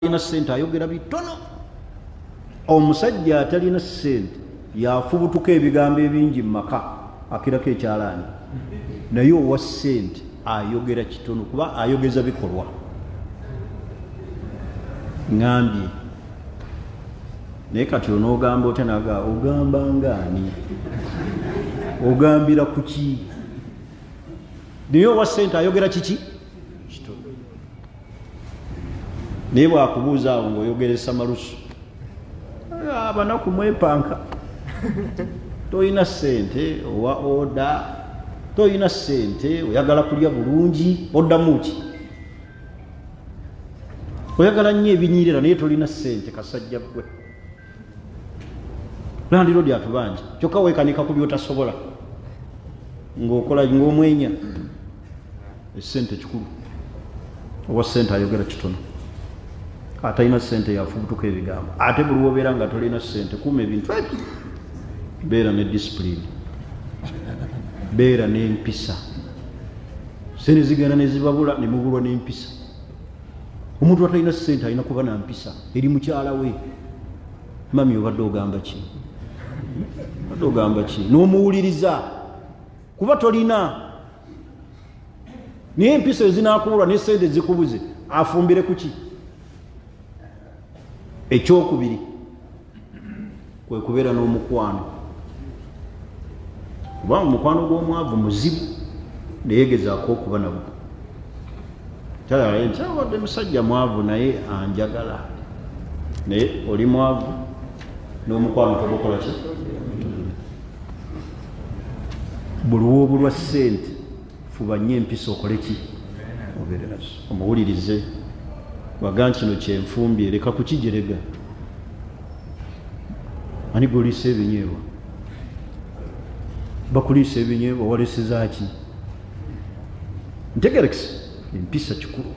alina ssente ayogera bitono. Omusajja atalina ssente yafubutuka ebigambo ebingi mu maka akirako ekyalaani, naye owa ssente ayogera kitono kuba ayogeza bikolwa. Ngambye naye kati onoogamba otya naga ogamba ngaani, ogambira ku ki? Naye owa ssente ayogera kiki? Kitono. Naye bwakubuuza awo ng'oyogeresa malusu, abanaku mwepanka. Toyina ssente owa oda, toyina ssente oyagala kulya bulungi, oddamu ki? Oyagala nnyo ebinyiirira naye tolina ssente, kasajja ggwe. Landiro lyatubanja kyokka weekanika ku byotasobola ng'okola ng'omwenya. Essente kikulu. Owa ssente ayogera kitono, atalina ssente yafubutuka ebigambo. Ate buli wobeera nga tolina ssente kuuma ebintu ebyo. Beera ne disipulini, beera n'empisa. Ssente zigenda ne zibabula ne mubulwa n'empisa. Omuntu atalina ssente alina kuba na mpisa eri mukyala we. Mami obadde ogamba ki? Obadde ogamba ki? N'omuwuliriza kuba tolina. Naye empisa ezinaakubulwa ne ssente zikubuze, afumbire ku ki? Ekyokubiri kwe kubeera n'omukwano. Kubanga omukwano gw'omwavu muzibu, neyegezaako okuba nagwo. Wadde musajja mwavu naye anjagala, naye oli mwavu n'omukwano togukola ki? Buli woobulwa ssente fuba nnyo empisa okole ki? Obeere nazo. Omuwulirize waga kino kyenfumbye, leka kukijerega. Ani gw'oliisa ebinyeebwa? Bakuliisa ebinyeebwa waleeseza ki? Ntegerekese empisa kikulu.